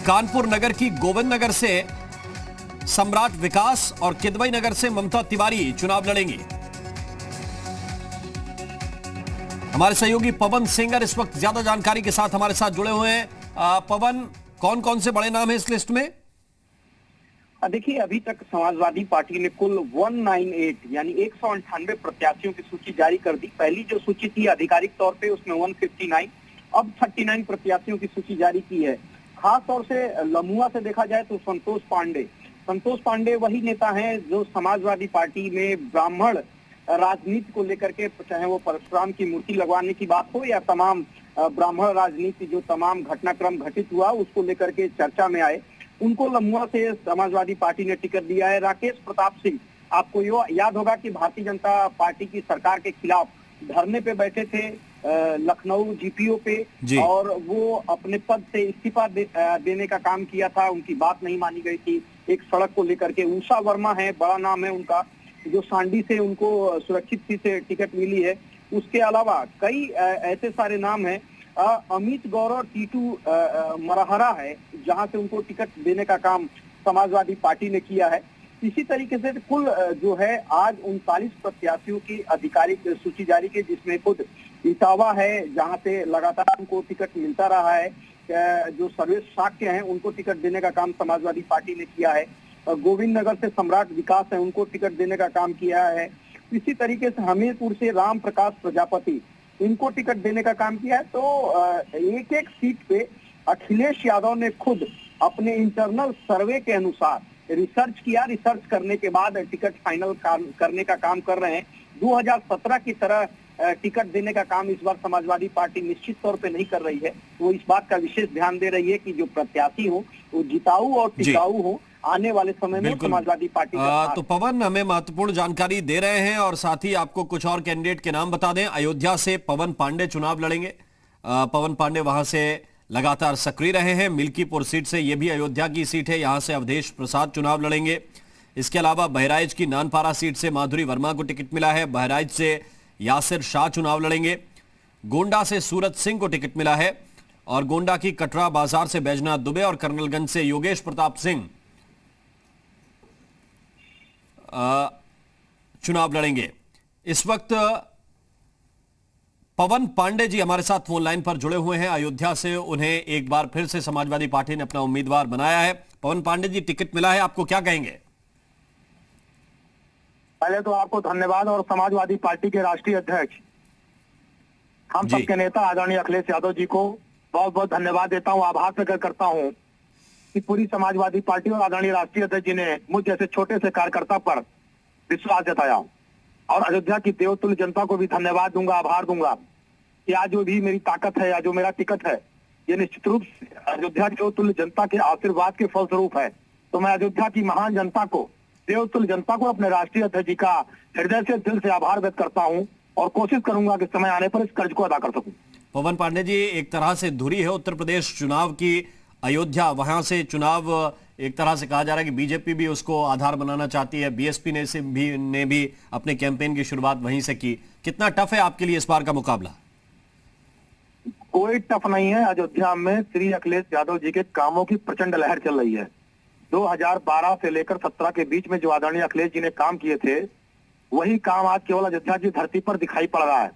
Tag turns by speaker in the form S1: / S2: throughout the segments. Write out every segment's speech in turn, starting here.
S1: कानपुर नगर की गोविंद नगर से सम्राट विकास और किदवई नगर से ममता तिवारी चुनाव लड़ेंगी। हमारे सहयोगी पवन सिंगर इस वक्त ज्यादा जानकारी के साथ हमारे साथ जुड़े हुए हैं। पवन, कौन कौन से बड़े नाम हैं इस लिस्ट में?
S2: देखिए, अभी तक समाजवादी पार्टी ने कुल 198 यानी 198 प्रत्याशियों की सूची जारी कर दी। पहली जो सूची थी आधिकारिक तौर पे उसमें 159, अब 39 प्रत्याशियों की सूची जारी की है। खास तौर से लमुआ से देखा जाए तो संतोष पांडे वही नेता हैं जो समाजवादी पार्टी में ब्राह्मण राजनीति को लेकर के, चाहे वो परशुराम की मूर्ति लगवाने की बात हो या तमाम ब्राह्मण राजनीति जो तमाम घटनाक्रम घटित हुआ उसको लेकर के चर्चा में आए, उनको लमुआ से समाजवादी पार्टी ने टिकट दिया है। राकेश प्रताप सिंह, आपको याद होगा कि भारतीय जनता पार्टी की सरकार के खिलाफ धरने पे बैठे थे लखनऊ जीपीओ पे, और वो अपने पद से इस्तीफा देने का काम किया था। उनकी बात नहीं मानी गई थी एक सड़क को लेकर के। उषा वर्मा है, बड़ा नाम है उनका, जो सांडी से उनको सुरक्षित सीट से टिकट मिली है। उसके अलावा कई ऐसे सारे नाम हैं। अमित गौरव टीटू मरहरा है, जहां से उनको टिकट देने का काम समाजवादी पार्टी ने किया है। इसी तरीके से कुल जो है आज 39 प्रत्याशियों की आधिकारिक सूची जारी की, जिसमें खुद इटावा है जहां से लगातार उनको टिकट मिलता रहा है। जो सर्वेश शाक्य हैं उनको टिकट देने का काम समाजवादी पार्टी ने किया है। गोविंद नगर से सम्राट विकास है, उनको टिकट देने का काम किया है। इसी तरीके से हमीरपुर से राम प्रकाश प्रजापति, इनको टिकट देने का काम किया है। तो एक एक सीट पे अखिलेश यादव ने खुद अपने इंटरनल सर्वे के अनुसार रिसर्च किया। रिसर्च करने के बाद टिकट फाइनल करने का काम कर रहे हैं। 2017 की तरह टिकट देने का काम इस बार समाजवादी पार्टी निश्चित तौर पे नहीं कर रही है। वो इस बात का विशेष ध्यान दे रही है कि जो प्रत्याशी हो वो जिताऊ और टिकाऊ हो। आने वाले समय में समाजवादी पार्टी
S1: तो पवन हमें महत्वपूर्ण जानकारी दे रहे हैं, और साथ ही आपको कुछ और कैंडिडेट के नाम बता दें। अयोध्या से पवन पांडे चुनाव लड़ेंगे। पवन पांडे वहां से लगातार सक्रिय रहे हैं। मिल्कीपुर सीट से, यह भी अयोध्या की सीट है, यहां से अवधेश प्रसाद चुनाव लड़ेंगे। इसके अलावा बहराइच की नानपारा सीट से माधुरी वर्मा को टिकट मिला है। बहराइच से यासिर शाह चुनाव लड़ेंगे। गोंडा से सूरज सिंह को टिकट मिला है, और गोंडा की कटरा बाजार से बैजनाथ दुबे और कर्नलगंज से योगेश प्रताप सिंह चुनाव लड़ेंगे। इस वक्त पवन पांडे जी हमारे साथ फोन लाइन पर जुड़े हुए हैं अयोध्या से। उन्हें एक बार फिर से समाजवादी पार्टी ने अपना उम्मीदवार बनाया है। पवन पांडे जी, टिकट मिला है, आपको क्या कहेंगे?
S3: पहले तो आपको धन्यवाद, और समाजवादी पार्टी के राष्ट्रीय अध्यक्ष हम सबके नेता आदरणीय अखिलेश यादव जी को बहुत बहुत धन्यवाद देता हूं। आभार प्रकट करता हूं कि पूरी समाजवादी पार्टी और आदरणीय राष्ट्रीय अध्यक्ष जी ने मुझ जैसे छोटे से कार्यकर्ता पर विश्वास जताया। और अयोध्या की देवतुल्य जनता को भी धन्यवाद दूंगा, आभार दूंगा कि आज जो भी मेरी ताकत है या जो मेरा टिकट है, ये निश्चित रूप से अयोध्या देवतुल्य जनता के आशीर्वाद के फलस्वरूप है। तो मैं अयोध्या की महान जनता को, देवतुल्य जनता को, अपने राष्ट्रीय अध्यक्ष जी का हृदय से, दिल से आभार व्यक्त करता हूं, और कोशिश करूंगा कि समय आने पर इस कर्ज को अदा कर सकूं।
S1: पवन पांडे जी, एक तरह से धुरी है उत्तर प्रदेश चुनाव की अयोध्या, वहां से चुनाव एक तरह से कहा जा रहा है कि बीजेपी भी उसको आधार बनाना चाहती है। बीएसपी ने भी अपने कैंपेन की शुरुआत वहीं से की। कितना टफ है आपके लिए इस बार का मुकाबला?
S3: कोई टफ नहीं है। अयोध्या में श्री अखिलेश यादव जी के कामों की प्रचंड लहर चल रही है। 2012 से लेकर 17 के बीच में जो आदरणीय अखिलेश जी ने काम किए थे, वही काम आज केवल अयोध्या की धरती पर दिखाई पड़ रहा है।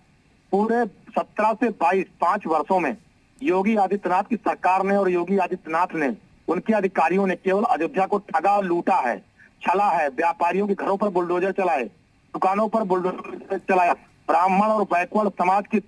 S3: पूरे 17 से 22 5 वर्षों में योगी आदित्यनाथ की सरकार ने और योगी आदित्यनाथ ने, उनके अधिकारियों ने केवल अयोध्या को ठगा और लूटा है, छला है। व्यापारियों के घरों पर बुलडोजर चलाए, दुकानों पर बुलडोजर चलाया, ब्राह्मण और बैकवर्ड समाज की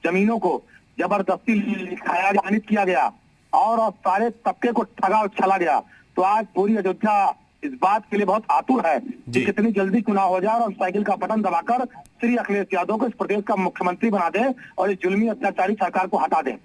S3: जमीनों को जबरदस्ती लिखाया, अपमानित किया गया, और सारे तबके को ठगा और छला गया। तो आज पूरी अयोध्या इस बात के लिए बहुत आतुर है कि कितनी जल्दी चुनाव हो जाए और साइकिल का बटन दबाकर श्री अखिलेश यादव को इस प्रदेश का मुख्यमंत्री बना दे और इस जुल्मी अत्याचारी सरकार को हटा दे।